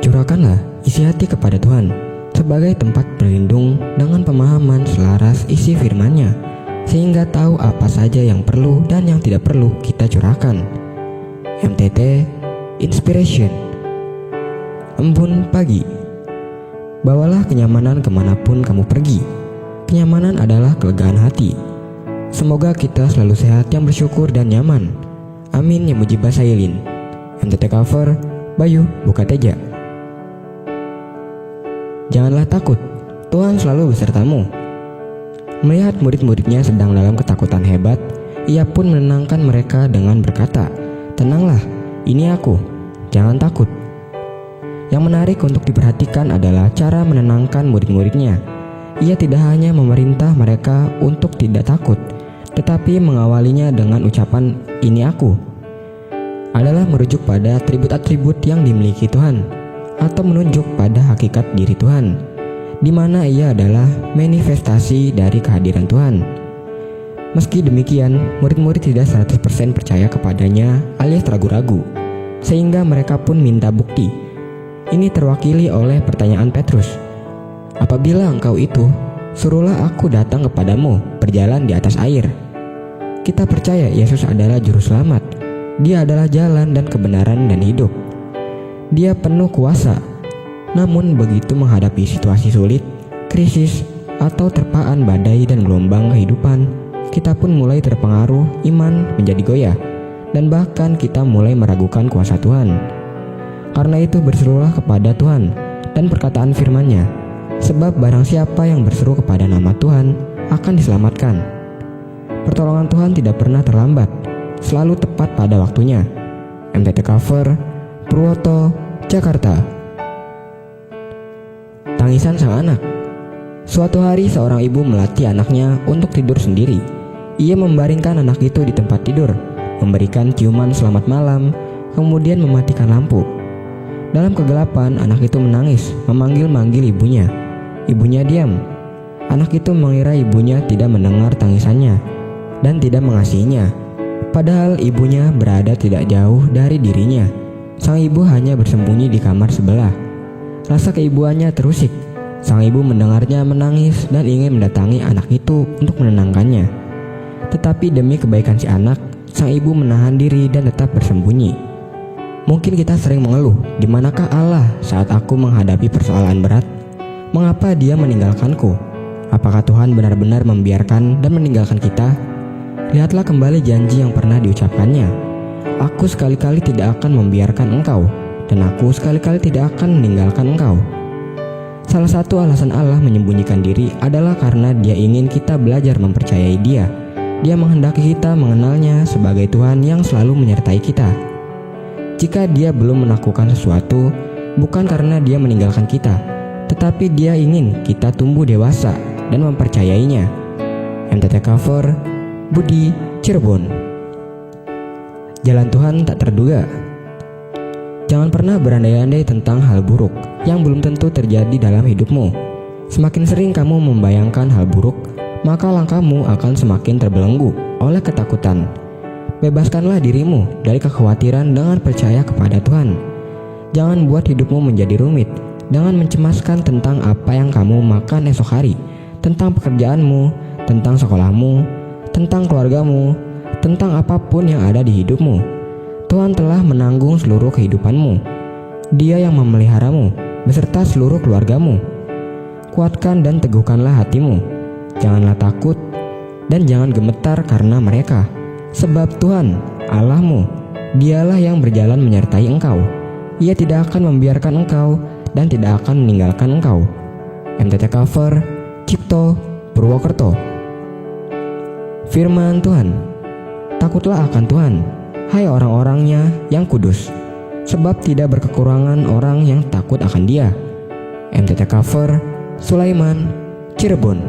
Curahkanlah isi hati kepada Tuhan sebagai tempat berlindung dengan pemahaman selaras isi firman-Nya, sehingga tahu apa saja yang perlu dan yang tidak perlu kita curahkan. MTT Inspiration. Embun pagi. Bawalah kenyamanan kemanapun kamu pergi. Kenyamanan adalah kelegaan hati. Semoga kita selalu sehat, yang bersyukur dan nyaman. Amin ya mujibah sailin. MTT cover Bayu Bukateja. Janganlah takut, Tuhan selalu besertamu. Melihat murid-muridnya sedang dalam ketakutan hebat, ia pun menenangkan mereka dengan berkata, "Tenanglah, ini aku, jangan takut." Yang menarik untuk diperhatikan adalah cara menenangkan murid-muridnya. Ia tidak hanya memerintah mereka untuk tidak takut, tetapi mengawalinya dengan ucapan "ini aku", adalah merujuk pada atribut-atribut yang dimiliki Tuhan, atau menunjuk pada hakikat diri Tuhan, di mana ia adalah manifestasi dari kehadiran Tuhan. Meski demikian, murid-murid tidak 100% percaya kepadanya alias ragu-ragu, sehingga mereka pun minta bukti. Ini terwakili oleh pertanyaan Petrus, "Apabila engkau itu, suruhlah aku datang kepadamu berjalan di atas air." Kita percaya Yesus adalah juru selamat. Dia adalah jalan dan kebenaran dan hidup. Dia penuh kuasa. Namun begitu menghadapi situasi sulit, krisis, atau terpaan badai dan gelombang kehidupan, kita pun mulai terpengaruh, iman menjadi goyah, dan bahkan kita mulai meragukan kuasa Tuhan. Karena itu berserulah kepada Tuhan dan perkataan firman-Nya, sebab barang siapa yang berseru kepada nama Tuhan akan diselamatkan. Pertolongan Tuhan tidak pernah terlambat, selalu tepat pada waktunya. MTT cover Purwoto, Jakarta. Tangisan sang anak. Suatu hari seorang ibu melatih anaknya untuk tidur sendiri. Ia membaringkan anak itu di tempat tidur, memberikan ciuman selamat malam, kemudian mematikan lampu. Dalam kegelapan, anak itu menangis, memanggil-manggil ibunya. Ibunya diam. Anak itu mengira ibunya tidak mendengar tangisannya dan tidak mengasihinya. Padahal ibunya berada tidak jauh dari dirinya. Sang ibu hanya bersembunyi di kamar sebelah. Rasa keibuannya terusik. Sang ibu mendengarnya menangis dan ingin mendatangi anak itu untuk menenangkannya. Tetapi demi kebaikan si anak, sang ibu menahan diri dan tetap bersembunyi. Mungkin kita sering mengeluh, "Di manakah Allah saat aku menghadapi persoalan berat? Mengapa Dia meninggalkanku? Apakah Tuhan benar-benar membiarkan dan meninggalkan kita?" Lihatlah kembali janji yang pernah diucapkannya. "Aku sekali-kali tidak akan membiarkan engkau, dan aku sekali-kali tidak akan meninggalkan engkau." Salah satu alasan Allah menyembunyikan diri adalah karena Dia ingin kita belajar mempercayai Dia. Dia menghendaki kita mengenalnya sebagai Tuhan yang selalu menyertai kita. Jika Dia belum melakukan sesuatu, bukan karena Dia meninggalkan kita, tetapi Dia ingin kita tumbuh dewasa dan mempercayainya. MTT cover Budi, Cirebon. Jalan Tuhan tak terduga. Jangan pernah berandai-andai tentang hal buruk yang belum tentu terjadi dalam hidupmu. Semakin sering kamu membayangkan hal buruk, maka langkahmu akan semakin terbelenggu oleh ketakutan. Bebaskanlah dirimu dari kekhawatiran dengan percaya kepada Tuhan. Jangan buat hidupmu menjadi rumit dengan mencemaskan tentang apa yang kamu makan esok hari, tentang pekerjaanmu, tentang sekolahmu, tentang keluargamu, tentang apapun yang ada di hidupmu. Tuhan telah menanggung seluruh kehidupanmu. Dia yang memeliharamu beserta seluruh keluargamu. Kuatkan dan teguhkanlah hatimu. Janganlah takut dan jangan gemetar karena mereka, sebab Tuhan Allahmu, Dialah yang berjalan menyertai engkau. Ia tidak akan membiarkan engkau dan tidak akan meninggalkan engkau. MTT cover Cipto, Purwokerto. Firman Tuhan. Takutlah akan Tuhan, hai orang-orangnya yang kudus, sebab tidak berkekurangan orang yang takut akan Dia. MTT cover Sulaiman, Cirebon.